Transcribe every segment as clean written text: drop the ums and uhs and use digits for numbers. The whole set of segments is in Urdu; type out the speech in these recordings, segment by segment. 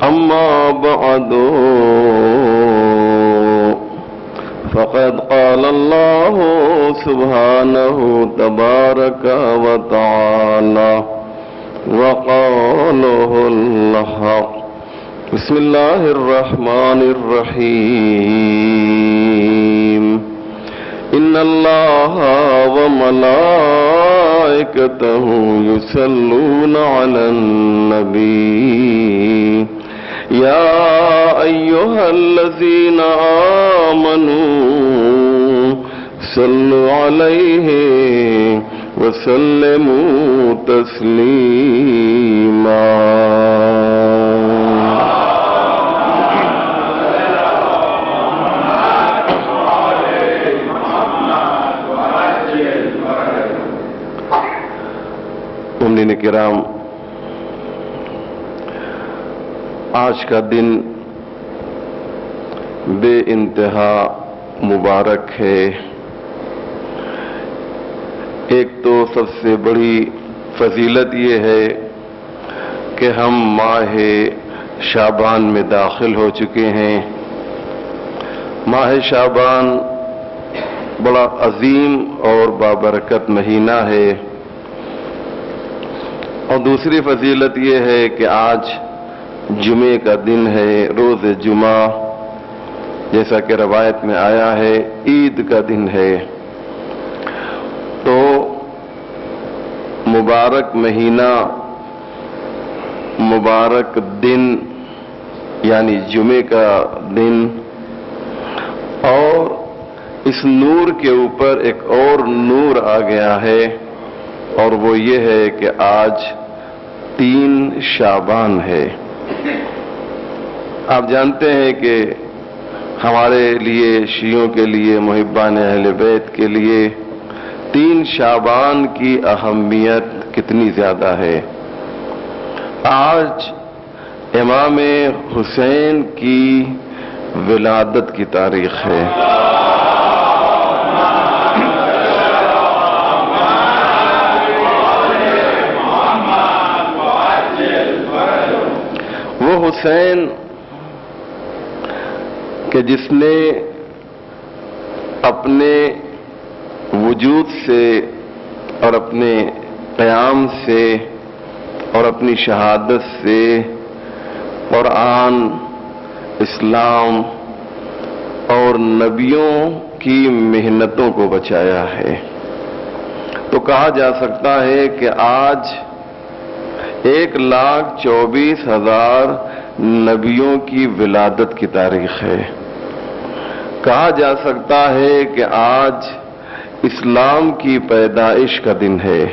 أما بعد فقد قال الله سبحانه تبارك وتعالى وقوله الحق بسم الله الرحمن الرحيم إن الله وملائكته يصلون على النبي يا أيها الذين آمنوا صلوا عليه وسلموا تسليما مومنین کرام، آج کا دن بے انتہا مبارک ہے۔ ایک تو سب سے بڑی فضیلت یہ ہے کہ ہم ماہ شعبان میں داخل ہو چکے ہیں۔ ماہ شعبان بڑا عظیم اور بابرکت مہینہ ہے، اور دوسری فضیلت یہ ہے کہ آج جمعے کا دن ہے، روز جمعہ، جیسا کہ روایت میں آیا ہے عید کا دن ہے۔ تو مبارک مہینہ، مبارک دن یعنی جمعے کا دن، اور اس نور کے اوپر ایک اور نور آ گیا ہے، اور وہ یہ ہے کہ آج 3 شعبان ہے۔ آپ جانتے ہیں کہ ہمارے لیے، شیعوں کے لیے، محبان اہل بیت کے لیے 3 شعبان کی اہمیت کتنی زیادہ ہے۔ آج امام حسین کی ولادت کی تاریخ ہے۔ وہ حسین کہ جس نے اپنے وجود سے اور اپنے قیام سے اور اپنی شہادت سے قرآن، اسلام اور نبیوں کی محنتوں کو بچایا ہے، تو کہا جا سکتا ہے کہ آج 1,24,000 نبیوں کی ولادت کی تاریخ ہے۔ کہا جا سکتا ہے کہ آج اسلام کی پیدائش کا دن ہے۔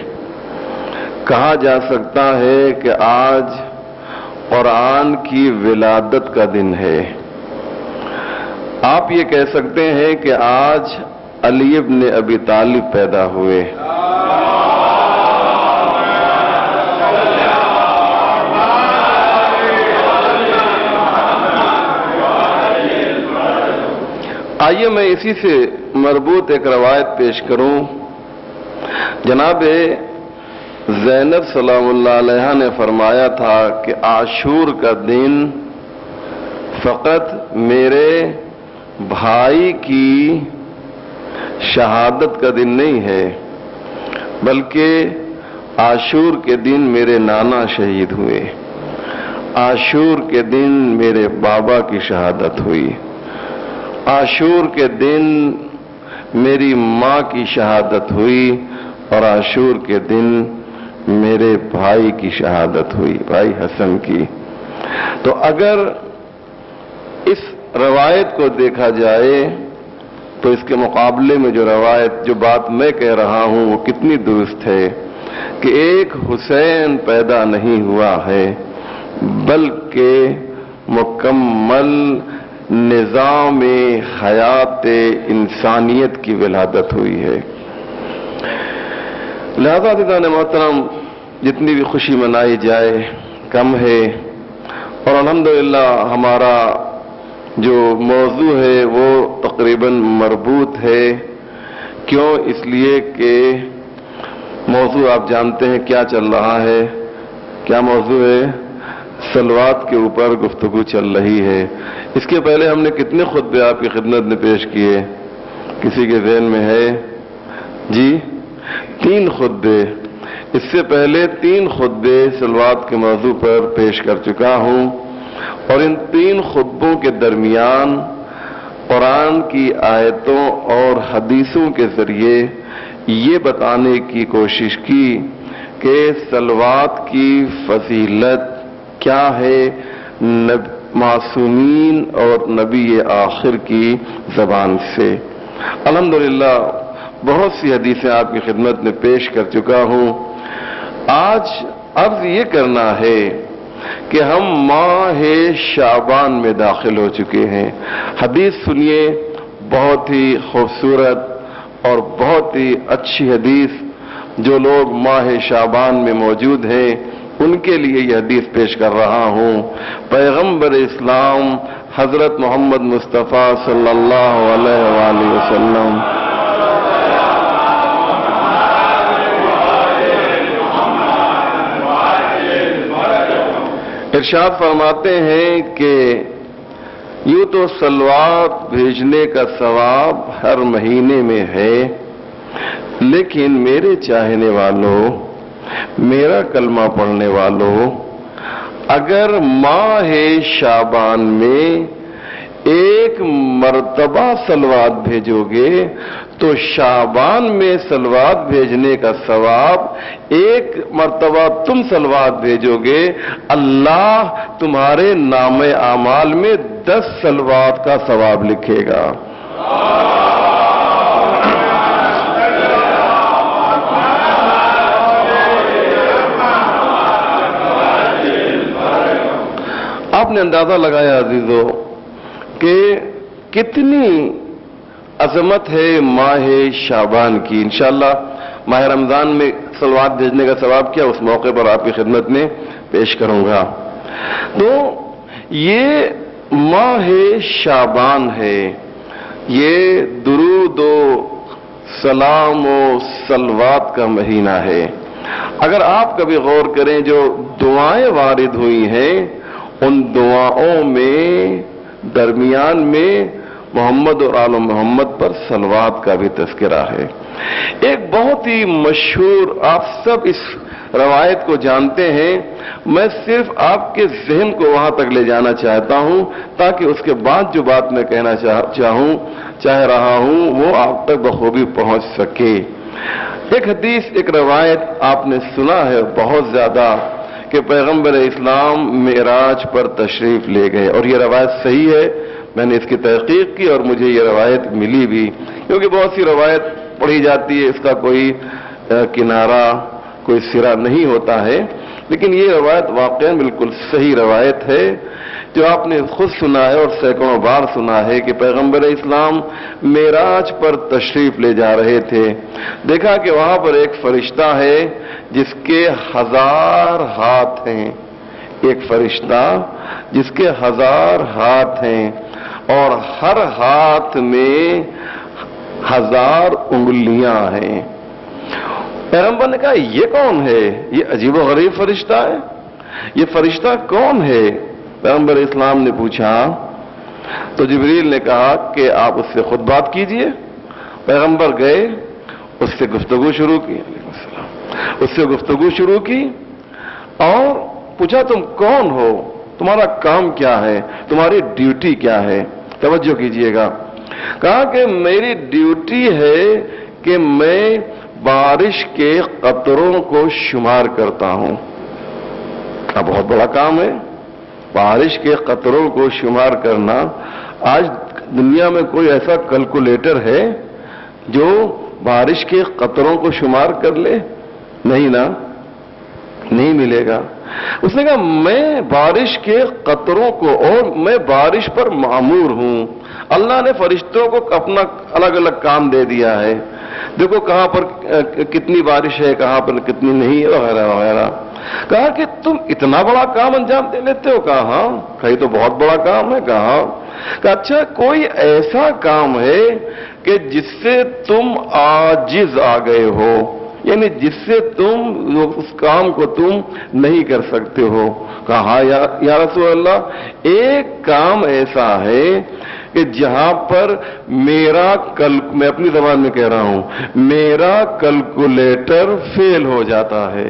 کہا جا سکتا ہے کہ آج قرآن کی ولادت کا دن ہے۔ آپ یہ کہہ سکتے ہیں کہ آج علی ابن ابی طالب پیدا ہوئے۔ آئیے میں اسی سے مربوط ایک روایت پیش کروں۔ جناب زینب سلام اللہ علیہ نے فرمایا تھا کہ عاشور کا دن فقط میرے بھائی کی شہادت کا دن نہیں ہے، بلکہ عاشور کے دن میرے نانا شہید ہوئے، عاشور کے دن میرے بابا کی شہادت ہوئی، عاشور کے دن میری ماں کی شہادت ہوئی، اور عاشور کے دن میرے بھائی کی شہادت ہوئی، بھائی حسن کی۔ تو اگر اس روایت کو دیکھا جائے تو اس کے مقابلے میں جو روایت، جو بات میں کہہ رہا ہوں وہ کتنی درست ہے کہ ایک حسین پیدا نہیں ہوا ہے، بلکہ مکمل نظام حیات انسانیت کی ولادت ہوئی ہے۔ لہذا عزیزان محترم، جتنی بھی خوشی منائی جائے کم ہے، اور الحمدللہ ہمارا جو موضوع ہے وہ تقریباً مربوط ہے۔ کیوں؟ اس لیے کہ موضوع آپ جانتے ہیں کیا چل رہا ہے، کیا موضوع ہے؟ صلوات کے اوپر گفتگو چل رہی ہے. اس کے پہلے ہم نے کتنے خطبے آپ کی خدمت میں پیش کیے؟ کسی کے ذہن میں ہے؟ جی 3 خطبے. اس سے پہلے 3 خطبے صلوات کے موضوع پر پیش کر چکا ہوں، اور ان 3 خطبوں کے درمیان قرآن کی آیتوں اور حدیثوں کے ذریعے یہ بتانے کی کوشش کی کہ صلوات کی فضیلت کیا ہے معصومین اور نبی آخر کی زبان سے. الحمدللہ بہت سی حدیثیں آپ کی خدمت میں پیش کر چکا ہوں. آج عرض یہ کرنا ہے کہ ہم ماہ شعبان میں داخل ہو چکے ہیں. حدیث سنیے، بہت ہی خوبصورت اور بہت ہی اچھی حدیث. جو لوگ ماہ شعبان میں موجود ہیں ان کے لیے یہ حدیث پیش کر رہا ہوں. پیغمبر اسلام حضرت محمد مصطفیٰ صلی اللہ علیہ وآلہ وسلم ارشاد فرماتے ہیں کہ یوں تو صلوات بھیجنے کا ثواب ہر مہینے میں ہے، لیکن میرے چاہنے والوں، میرا کلمہ پڑھنے والوں، اگر ماہ شعبان میں ایک مرتبہ صلوات بھیجو گے تو شعبان میں صلوات بھیجنے کا ثواب، ایک مرتبہ تم صلوات بھیجو گے، اللہ تمہارے نام اعمال میں 10 صلوات کا ثواب لکھے گا. آپ نے اندازہ لگایا عزیزو کہ کتنی عظمت ہے ماہ شعبان کی. انشاءاللہ ماہ رمضان میں صلوات بھیجنے کا ثواب کیا، اس موقع پر آپ کی خدمت میں پیش کروں گا. تو یہ ماہ شعبان ہے، یہ درود و سلام و صلوات کا مہینہ ہے. اگر آپ کبھی غور کریں جو دعائیں وارد ہوئی ہیں ان دعاؤں میں درمیان میں محمد اور آل محمد پر صلوات کا بھی تذکرہ ہے. ایک بہت ہی مشہور، آپ سب اس روایت کو جانتے ہیں، میں صرف آپ کے ذہن کو وہاں تک لے جانا چاہتا ہوں تاکہ اس کے بعد جو بات میں کہنا چاہ رہا ہوں وہ آپ تک بخوبی پہنچ سکے. ایک حدیث، ایک روایت آپ نے سنا ہے بہت زیادہ کہ پیغمبر اسلام معراج پر تشریف لے گئے، اور یہ روایت صحیح ہے. میں نے اس کی تحقیق کی اور مجھے یہ روایت ملی بھی، کیونکہ بہت سی روایت پڑھی جاتی ہے، اس کا کوئی کنارہ، کوئی سرا نہیں ہوتا ہے، لیکن یہ روایت واقعاً بالکل صحیح روایت ہے جو آپ نے خود سنا ہے اور سینکڑوں بار سنا ہے کہ پیغمبر اسلام معراج پر تشریف لے جا رہے تھے. دیکھا کہ وہاں پر ایک فرشتہ ہے جس کے 1000 ہاتھ ہیں، ایک فرشتہ جس کے 1000 ہاتھ ہیں اور ہر ہاتھ میں 1000 انگلیاں ہیں. پیغمبر نے کہا یہ کون ہے؟ یہ عجیب و غریب فرشتہ ہے، یہ فرشتہ کون ہے؟ پیغمبر اسلام نے پوچھا تو جبریل نے کہا کہ آپ اس سے خود بات کیجئے. پیغمبر گئے، اس سے گفتگو شروع کی، اور پوچھا تم کون ہو، تمہارا کام کیا ہے، تمہاری ڈیوٹی کیا ہے؟ توجہ کیجئے گا. کہا کہ میری ڈیوٹی ہے کہ میں بارش کے قطروں کو شمار کرتا ہوں. بہت بڑا کام ہے بارش کے قطروں کو شمار کرنا. آج دنیا میں کوئی ایسا کیلکولیٹر ہے جو بارش کے قطروں کو شمار کر لے؟ نہیں نا، نہیں ملے گا. اس نے کہا میں بارش کے قطروں کو، اور میں بارش پر مامور ہوں. اللہ نے فرشتوں کو اپنا الگ الگ کام دے دیا ہے، دیکھو کہاں پر کتنی بارش ہے، کہاں پر کتنی نہیں ہے، وغیرہ وغیرہ. کہا کہ تم اتنا بڑا کام انجام دے لیتے ہو؟ کہا ہاں. کہیں تو بہت بڑا کام ہے. کہا اچھا کوئی ایسا کام ہے کہ جس سے تم عاجز آ گئے ہو، یعنی جس سے تم اس کام کو تم نہیں کر سکتے ہو. کہا یا رسول اللہ ایک کام ایسا ہے کہ جہاں پر میں اپنی زبان میں کہہ رہا ہوں، میرا کیلکولیٹر فیل ہو جاتا ہے.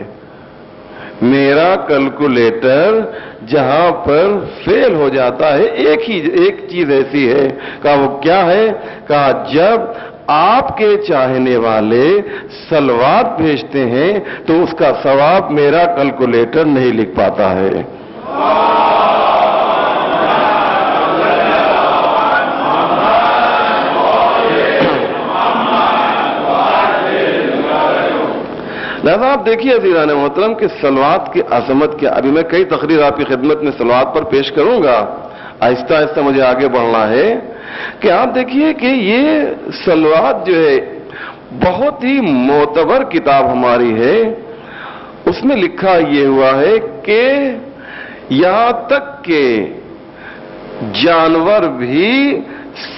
میرا کیلکولیٹر جہاں پر فیل ہو جاتا ہے، ایک چیز ایسی ہے. کہا وہ کیا ہے؟ کہا جب آپ کے چاہنے والے صلوات بھیجتے ہیں تو اس کا ثواب میرا کیلکولیٹر نہیں لکھ پاتا ہے. لہذا آپ دیکھیے عزیزان محترم کہ صلوات کی عظمت کیا. ابھی میں کئی تقریر آپ کی خدمت میں صلوات پر پیش کروں گا، آہستہ آہستہ مجھے آگے بڑھنا ہے. کہ آپ دیکھیے کہ یہ صلوات جو ہے بہت ہی معتبر کتاب ہماری ہے. اس میں لکھا یہ ہوا ہے کہ یہاں تک کہ جانور بھی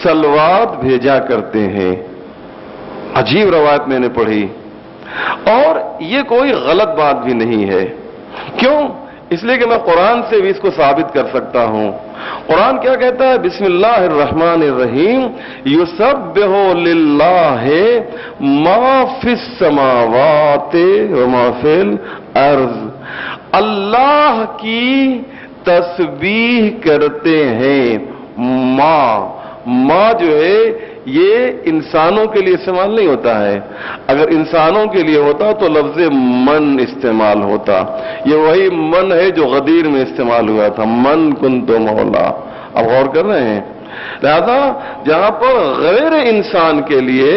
صلوات بھیجا کرتے ہیں. عجیب روایت میں نے پڑھی، اور یہ کوئی غلط بات بھی نہیں ہے. کیوں؟ اس لیے کہ میں قرآن سے بھی اس کو ثابت کر سکتا ہوں. قرآن کیا کہتا ہے؟ بسم اللہ الرحمن الرحیم، یسبح للہ ما فی السماوات وما فی الارض. اللہ کی تسبیح کرتے ہیں. ماں جو ہے یہ انسانوں کے لیے استعمال نہیں ہوتا ہے. اگر انسانوں کے لیے ہوتا تو لفظ من استعمال ہوتا. یہ وہی من ہے جو غدیر میں استعمال ہوا تھا، من کنت مولا. اب غور کر رہے ہیں؟ لہذا جہاں پر غیر انسان کے لیے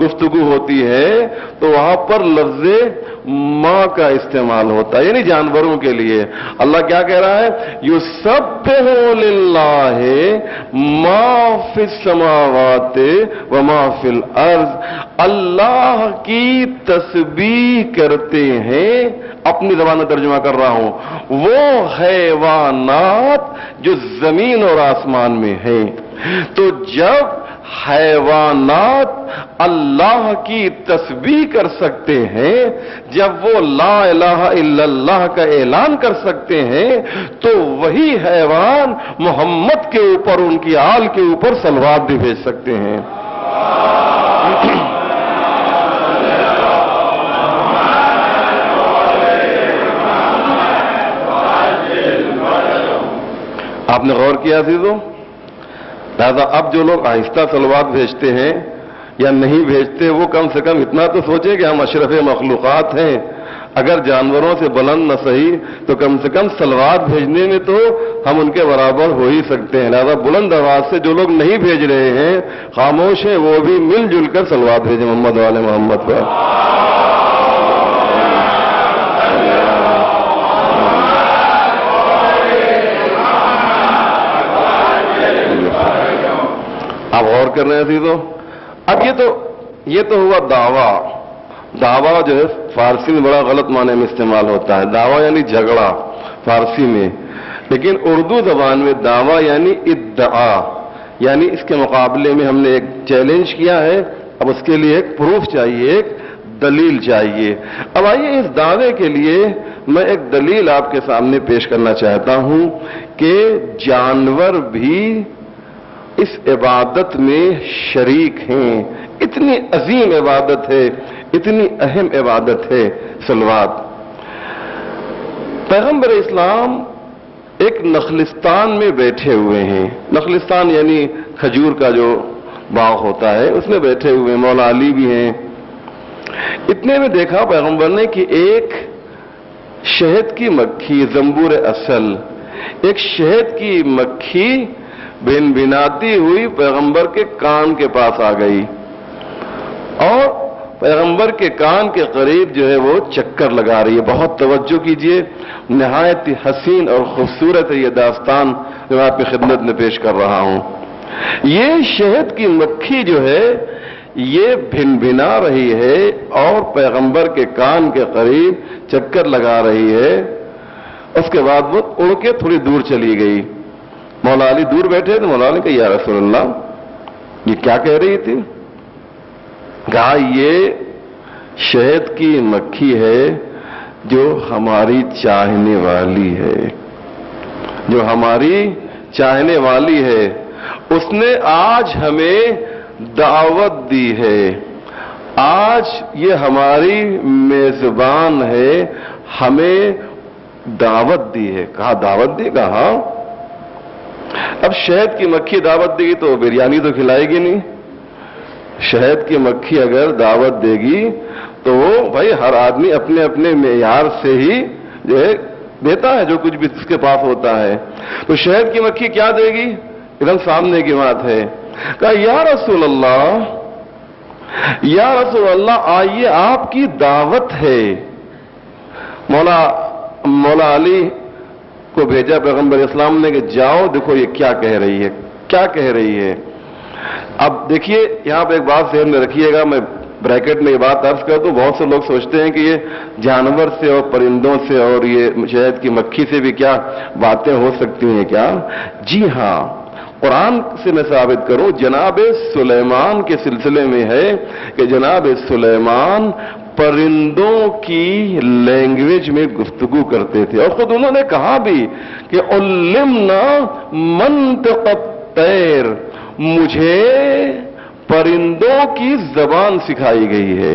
گفتگو ہوتی ہے تو وہاں پر لفظ ماں کا استعمال ہوتا ہے، یعنی جانوروں کے لیے. اللہ کیا کہہ رہا ہے؟ یسبح للہ ما فی السماوات وما فی الارض. اللہ کی تسبیح کرتے ہیں. اپنی زبان میں ترجمہ کر رہا ہوں، وہ حیوانات جو زمین اور آسمان میں ہیں. تو جب حیوانات اللہ کی تسبیح کر سکتے ہیں، جب وہ لا الہ الا اللہ کا اعلان کر سکتے ہیں، تو وہی حیوان محمد کے اوپر، ان کی آل کے اوپر صلوات بھی بھیج سکتے ہیں. آپ نے غور کیا عزیزوں؟ لہذا اب جو لوگ آہستہ صلوات بھیجتے ہیں یا نہیں بھیجتے، وہ کم سے کم اتنا تو سوچیں کہ ہم اشرف مخلوقات ہیں. اگر جانوروں سے بلند نہ صحیح تو کم سے کم صلوات بھیجنے میں تو ہم ان کے برابر ہو ہی سکتے ہیں. لہذا بلند آواز سے جو لوگ نہیں بھیج رہے ہیں، خاموش ہیں، وہ بھی مل جل کر صلوات بھیجیں محمد والے محمد پر. آپ غور کر رہے ہیں عزیزوں؟ اب یہ تو ہوا دعویٰ جو ہے فارسی میں بڑا غلط معنی میں استعمال ہوتا ہے. دعویٰ یعنی جھگڑا فارسی میں، لیکن اردو زبان میں دعویٰ یعنی ادعا. یعنی اس کے مقابلے میں ہم نے ایک چیلنج کیا ہے، اب اس کے لیے ایک پروف چاہیے، ایک دلیل چاہیے. اب آئیے اس دعوے کے لیے میں ایک دلیل آپ کے سامنے پیش کرنا چاہتا ہوں کہ جانور بھی اس عبادت میں شریک ہیں. اتنی عظیم عبادت ہے، اتنی اہم عبادت ہے صلوات. پیغمبر اسلام ایک نخلستان میں بیٹھے ہوئے ہیں. نخلستان یعنی کھجور کا جو باغ ہوتا ہے، اس میں بیٹھے ہوئے. مولا علی بھی ہیں. اتنے میں دیکھا پیغمبر نے کہ ایک شہد کی مکھی، زنبور اصل، ایک شہد کی مکھی بن بناتی ہوئی پیغمبر کے کان کے پاس آ گئی اور پیغمبر کے کان کے قریب جو ہے وہ چکر لگا رہی ہے. بہت توجہ کیجئے، نہایت حسین اور خوبصورت ہے یہ داستان جو میں آپ کی خدمت میں پیش کر رہا ہوں. یہ شہد کی مکھی جو ہے یہ بھن بھنا رہی ہے اور پیغمبر کے کان کے قریب چکر لگا رہی ہے. اس کے بعد وہ اڑ کے تھوڑی دور چلی گئی. مولا علی دور بیٹھے تو مولا علی کہا یا رسول اللہ یہ کیا کہہ رہی تھی؟ کہا شہد کی مکھی ہے جو ہماری چاہنے والی ہے، جو ہماری چاہنے والی ہے. اس نے آج ہمیں دعوت دی ہے، آج یہ ہماری میزبان ہے، ہمیں دعوت دی ہے. کہا دعوت دی؟ کہا اب شہد کی مکھی دعوت دے گی تو بریانی تو کھلائے گی نہیں. شہد کی مکھی اگر دعوت دے گی تو وہ بھائی ہر آدمی اپنے اپنے معیار سے ہی جو ہے دیتا ہے جو کچھ بھی اس کے پاس ہوتا ہے. تو شہد کی مکھی کیا دے گی؟ ایک دم سامنے کی بات ہے. کہا یا رسول اللہ، یا رسول اللہ آئیے آپ کی دعوت ہے. مولا علی کو بھیجا پیغمبر اسلام نے کہ جاؤ دیکھو یہ کیا کہہ رہی ہے، کیا کہہ رہی ہے. اب دیکھیے یہاں پہ ایک بات ذہن میں رکھیے گا، میں بریکٹ میں یہ بات عرض کر دوں. بہت سے لوگ سوچتے ہیں کہ یہ جانور سے اور پرندوں سے اور یہ شہد کی مکھی سے بھی کیا باتیں ہو سکتی ہیں کیا؟ جی ہاں، قرآن سے میں ثابت کروں. جناب سلیمان کے سلسلے میں ہے کہ جناب سلیمان پرندوں کی لینگویج میں گفتگو کرتے تھے، اور خود انہوں نے کہا بھی کہ علمنا منطق الطیر، مجھے پرندوں کی زبان سکھائی گئی ہے،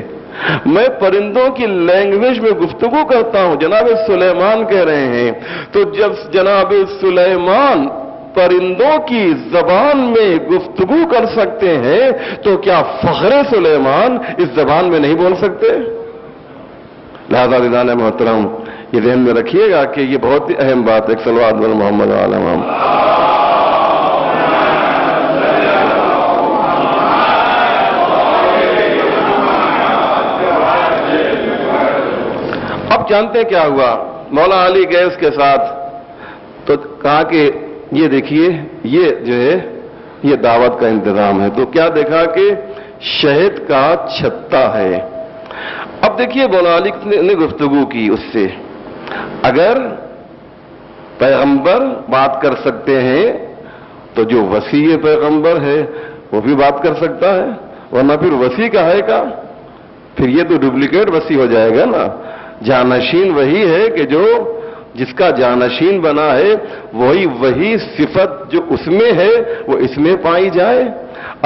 میں پرندوں کی لینگویج میں گفتگو کرتا ہوں. جناب سلیمان کہہ رہے ہیں. تو جب جناب سلیمان پرندوں کی زبان میں گفتگو کر سکتے ہیں تو کیا فخر سلیمان اس زبان میں نہیں بول سکتے؟ لہذا عزیزان محترم یہ ذہن میں رکھیے گا کہ یہ بہت ہی اہم بات ہے. صلوات علی محمد وعلی محمد. اب جانتے ہیں کیا ہوا؟ مولا علی گئے اس کے ساتھ تو کہا کہ یہ دیکھیے یہ جو ہے یہ دعوت کا انتظام ہے. تو کیا دیکھا کہ شہد کا چھتا ہے. اب دیکھیے مولا علی نے گفتگو کی اس سے. اگر پیغمبر بات کر سکتے ہیں تو جو وسیع پیغمبر ہے وہ بھی بات کر سکتا ہے، ورنہ پھر وسیع کا ہے کا؟ پھر یہ تو ڈپلیکیٹ وسیع ہو جائے گا نا. جانشین وہی ہے کہ جو جس کا جانشین بنا ہے وہی صفت جو اس میں ہے وہ اس میں پائی جائے.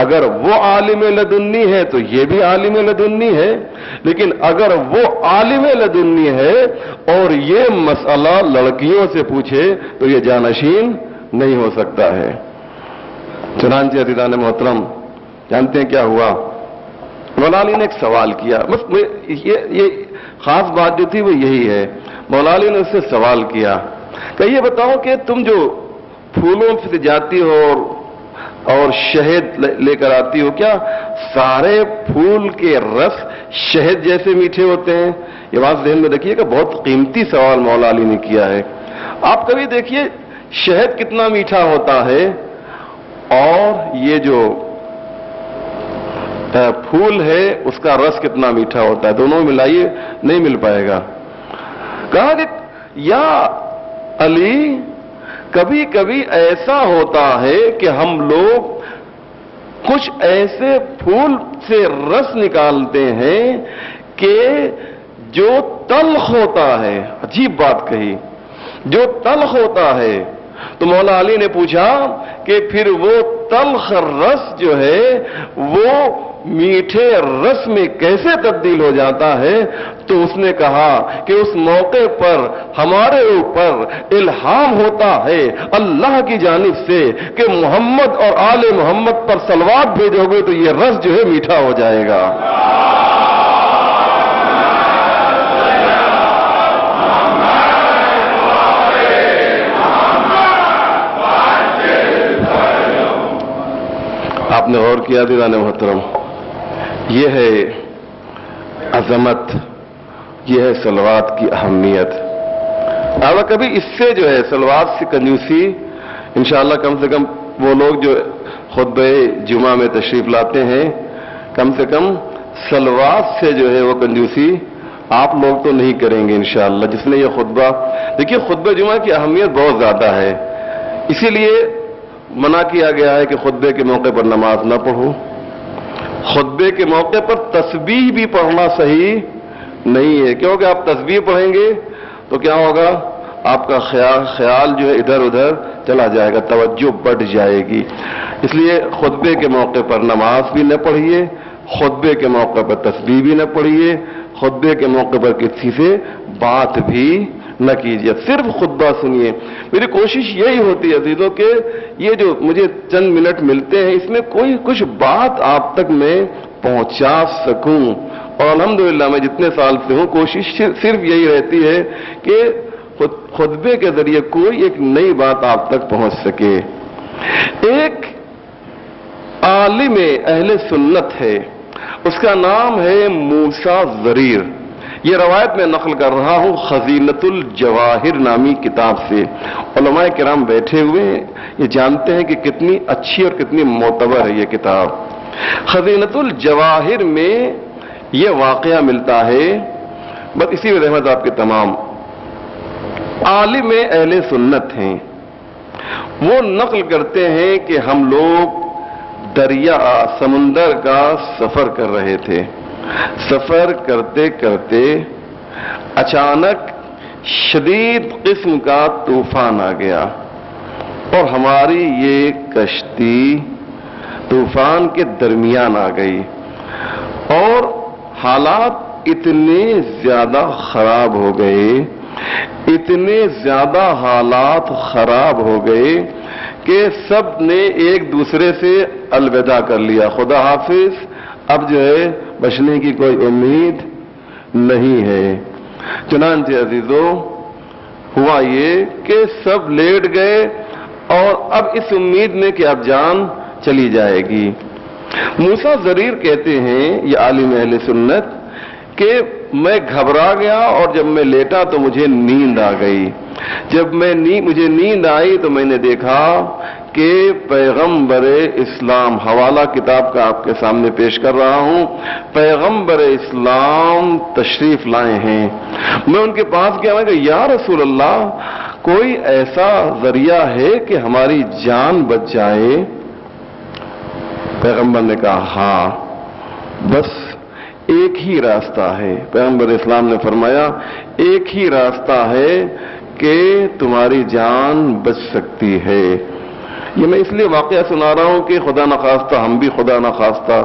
اگر وہ عالم لدنی ہے تو یہ بھی عالم لدنی ہے، لیکن اگر وہ عالم لدنی ہے اور یہ مسئلہ لڑکیوں سے پوچھے تو یہ جانشین نہیں ہو سکتا ہے. چنانچہ عزیزان محترم جانتے ہیں کیا ہوا؟ مولا علی نے ایک سوال کیا. بس یہ خاص بات جو تھی وہ یہی ہے. مولا علی نے اس سے سوال کیا کہ یہ بتاؤ کہ تم جو پھولوں سے جاتی ہو اور شہد لے کر آتی ہو، کیا سارے پھول کے رس شہد جیسے میٹھے ہوتے ہیں؟ یہ بات ذہن میں رکھیے کہ بہت قیمتی سوال مولا علی نے کیا ہے. آپ کبھی دیکھیے شہد کتنا میٹھا ہوتا ہے اور یہ جو پھول ہے اس کا رس کتنا میٹھا ہوتا ہے، دونوں ملائیے نہیں مل پائے گا. کہا کہ یا علی کبھی کبھی ایسا ہوتا ہے کہ ہم لوگ کچھ ایسے پھول سے رس نکالتے ہیں کہ جو تلخ ہوتا ہے. عجیب بات کہی، جو تلخ ہوتا ہے. تو مولا علی نے پوچھا کہ پھر وہ تلخ رس جو ہے وہ میٹھے رس میں کیسے تبدیل ہو جاتا ہے؟ تو اس نے کہا کہ اس موقع پر ہمارے اوپر الہام ہوتا ہے اللہ کی جانب سے کہ محمد اور آل محمد پر صلوات بھیجو گے تو یہ رس جو ہے میٹھا ہو جائے گا. آپ نے غور کیا عزیزان محترم؟ یہ ہے عظمت، یہ ہے صلوات کی اہمیت. اور کبھی اس سے جو ہے صلوات سے کنجوسی انشاءاللہ کم سے کم وہ لوگ جو خطبہ جمعہ میں تشریف لاتے ہیں کم سے کم صلوات سے جو ہے وہ کنجوسی آپ لوگ تو نہیں کریں گے انشاءاللہ. جس نے یہ خطبہ دیکھیے خطبہ جمعہ کی اہمیت بہت زیادہ ہے، اسی لیے منع کیا گیا ہے کہ خطبے کے موقع پر نماز نہ پڑھو. خطبے کے موقع پر تسبیح بھی پڑھنا صحیح نہیں ہے، کیونکہ آپ تسبیح پڑھیں گے تو کیا ہوگا، آپ کا خیال جو ہے ادھر ادھر چلا جائے گا، توجہ بڑھ جائے گی۔ اس لیے خطبے کے موقع پر نماز بھی نہ پڑھیے، خطبے کے موقع پر تسبیح بھی نہ پڑھیے، خطبے کے موقع پر کسی سے بات بھی نہ کیجیے، صرف خطبہ سنیے۔ میری کوشش یہی ہوتی ہے عزیزوں کہ یہ جو مجھے چند منٹ ملتے ہیں اس میں کوئی کچھ بات آپ تک میں پہنچا سکوں، اور الحمدللہ میں جتنے سال سے ہوں کوشش صرف یہی رہتی ہے کہ خطبے کے ذریعے کوئی ایک نئی بات آپ تک پہنچ سکے۔ ایک عالم اہل سنت ہے، اس کا نام ہے موسیٰ ضریر۔ یہ روایت میں نقل کر رہا ہوں خزینۃ الجواہر نامی کتاب سے۔ علماء کرام بیٹھے ہوئے ہیں، یہ جانتے ہیں کہ کتنی اچھی اور کتنی معتبر ہے یہ کتاب۔ خزینۃ الجواہر میں یہ واقعہ ملتا ہے، بس اسی میں رحمت آپ کے تمام عالم اہل سنت ہیں، وہ نقل کرتے ہیں کہ ہم لوگ دریا سمندر کا سفر کر رہے تھے، سفر کرتے کرتے اچانک شدید قسم کا طوفان آ گیا اور ہماری یہ کشتی طوفان کے درمیان آ گئی، اور حالات اتنے زیادہ خراب ہو گئے، اتنے زیادہ حالات خراب ہو گئے کہ سب نے ایک دوسرے سے الوداع کر لیا، خدا حافظ، اب جو ہے بچنے کی کوئی امید نہیں ہے۔ چنانچہ عزیزو ہوا یہ کہ سب لیٹ گئے اور اب اس امید میں کہ اب جان چلی جائے گی۔ موسیٰ ضریر کہتے ہیں، یہ عالم اہل سنت، کہ میں گھبرا گیا اور جب میں لیٹا تو مجھے نیند آ گئی۔ جب مجھے نیند آئی تو میں نے دیکھا کہ پیغمبر اسلام، حوالہ کتاب کا آپ کے سامنے پیش کر رہا ہوں، پیغمبر اسلام تشریف لائے ہیں۔ میں ان کے پاس گیا، میں کہ یا رسول اللہ، کوئی ایسا ذریعہ ہے کہ ہماری جان بچ جائے؟ پیغمبر نے کہا ہاں، بس ایک ہی راستہ ہے۔ پیغمبر اسلام نے فرمایا ایک ہی راستہ ہے کہ تمہاری جان بچ سکتی ہے۔ یہ میں اس لیے واقعہ سنا رہا ہوں کہ خدا نخواستہ ہم بھی، خدا نخواستہ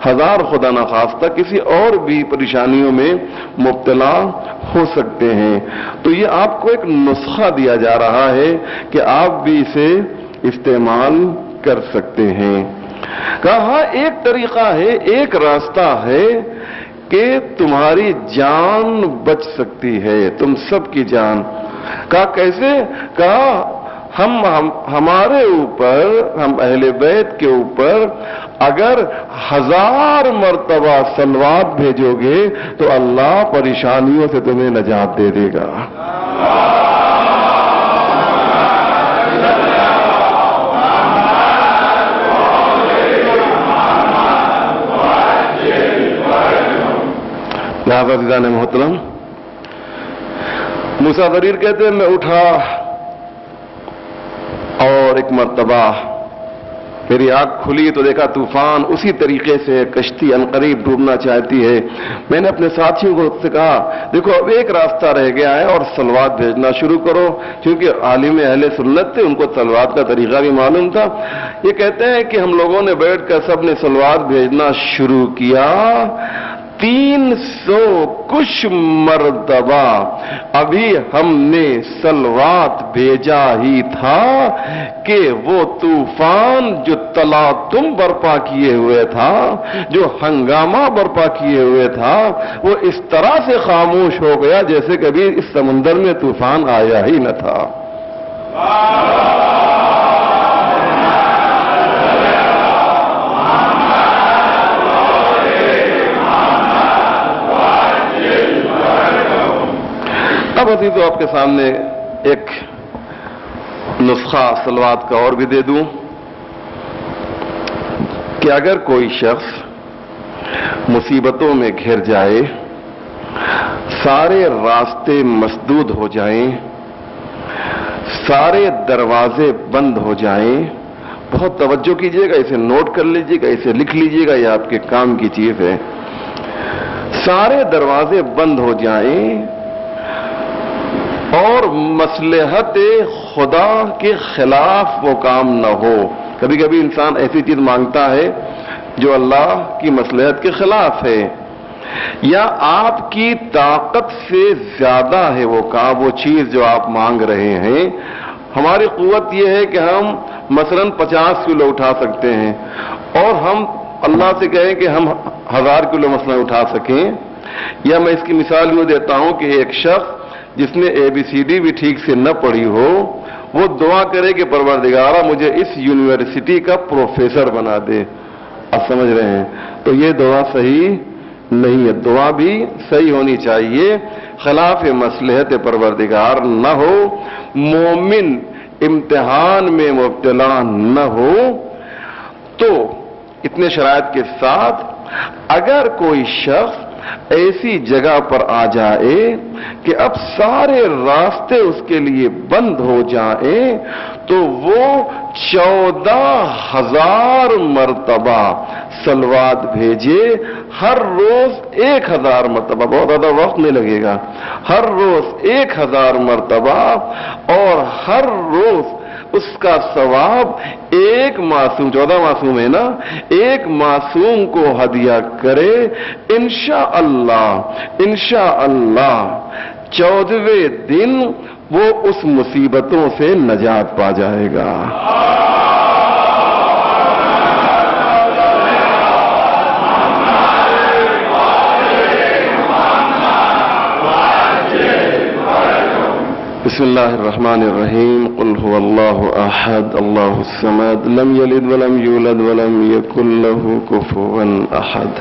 ہزار خدا نخواستہ کسی اور بھی پریشانیوں میں مبتلا ہو سکتے ہیں، تو یہ آپ کو ایک نسخہ دیا جا رہا ہے کہ آپ بھی اسے استعمال کر سکتے ہیں۔ کہا ایک طریقہ ہے، ایک راستہ ہے کہ تمہاری جان بچ سکتی ہے، تم سب کی جان۔ کہا کیسے؟ کہا ہمارے اوپر، ہم اہل بیت کے اوپر اگر 1000 مرتبہ صلوات بھیجو گے تو اللہ پریشانیوں سے تمہیں نجات دے دے گا۔ عزیزان محترم، موسیٰ ضریر کہتے ہیں میں اٹھا اور ایک مرتبہ میری آنکھ کھلی تو دیکھا طوفان اسی طریقے سے کشتی عنقریب ڈوبنا چاہتی ہے۔ میں نے اپنے ساتھیوں کو سے کہا دیکھو اب ایک راستہ رہ گیا ہے اور صلوات بھیجنا شروع کرو، کیونکہ عالم اہل سنت تھے، ان کو صلوات کا طریقہ بھی معلوم تھا۔ یہ کہتے ہیں کہ ہم لوگوں نے بیٹھ کر سب نے صلوات بھیجنا شروع کیا، 300 کچھ مرتبہ ابھی ہم نے صلوات بھیجا ہی تھا کہ وہ طوفان جو تلاطم برپا کیے ہوئے تھا، جو ہنگامہ برپا کیے ہوئے تھا، وہ اس طرح سے خاموش ہو گیا جیسے کبھی اس سمندر میں طوفان آیا ہی نہ تھا۔ اب عزیزو آپ کے سامنے ایک نسخہ صلوات کا اور بھی دے دوں کہ اگر کوئی شخص مصیبتوں میں گھر جائے، سارے راستے مسدود ہو جائیں، سارے دروازے بند ہو جائیں، بہت توجہ کیجئے گا، اسے نوٹ کر لیجئے گا، اسے لکھ لیجئے گا، یہ آپ کے کام کی چیز ہے. سارے دروازے بند ہو جائیں اور مصلحت خدا کے خلاف وہ کام نہ ہو. کبھی کبھی انسان ایسی چیز مانگتا ہے جو اللہ کی مصلحت کے خلاف ہے، یا آپ کی طاقت سے زیادہ ہے وہ کام، وہ چیز جو آپ مانگ رہے ہیں. ہماری قوت یہ ہے کہ ہم مثلاً 50 کلو اٹھا سکتے ہیں، اور ہم اللہ سے کہیں کہ ہم 1000 کلو مثلا اٹھا سکیں. یا میں اس کی مثال یہ دیتا ہوں کہ ایک شخص جس نے ABCD بھی ٹھیک سے نہ پڑھی ہو، وہ دعا کرے کہ پروردگارہ مجھے اس یونیورسٹی کا پروفیسر بنا دے. آپ سمجھ رہے ہیں؟ تو یہ دعا صحیح نہیں ہے. دعا بھی صحیح ہونی چاہیے، خلاف مصلحت پروردگار نہ ہو، مومن امتحان میں مبتلا نہ ہو. تو اتنے شرائط کے ساتھ اگر کوئی شخص ایسی جگہ پر آ جائے کہ اب سارے راستے اس کے لیے بند ہو جائیں، تو وہ 14,000 مرتبہ صلوات بھیجے، ہر روز 1,000 مرتبہ، بہت زیادہ وقت نہیں لگے گا، ہر روز 1,000 مرتبہ، اور ہر روز اس کا ثواب ایک معصوم، 14 معصوم ہے نا، ایک معصوم کو ہدیہ کرے. انشاءاللہ 14ویں دن وہ اس مصیبتوں سے نجات پا جائے گا. بسم اللہ الرحمن الرحیم. قل هو اللہ احد اللہ الصمد لم یلد ولم یولد ولم یکن له کفوا احد.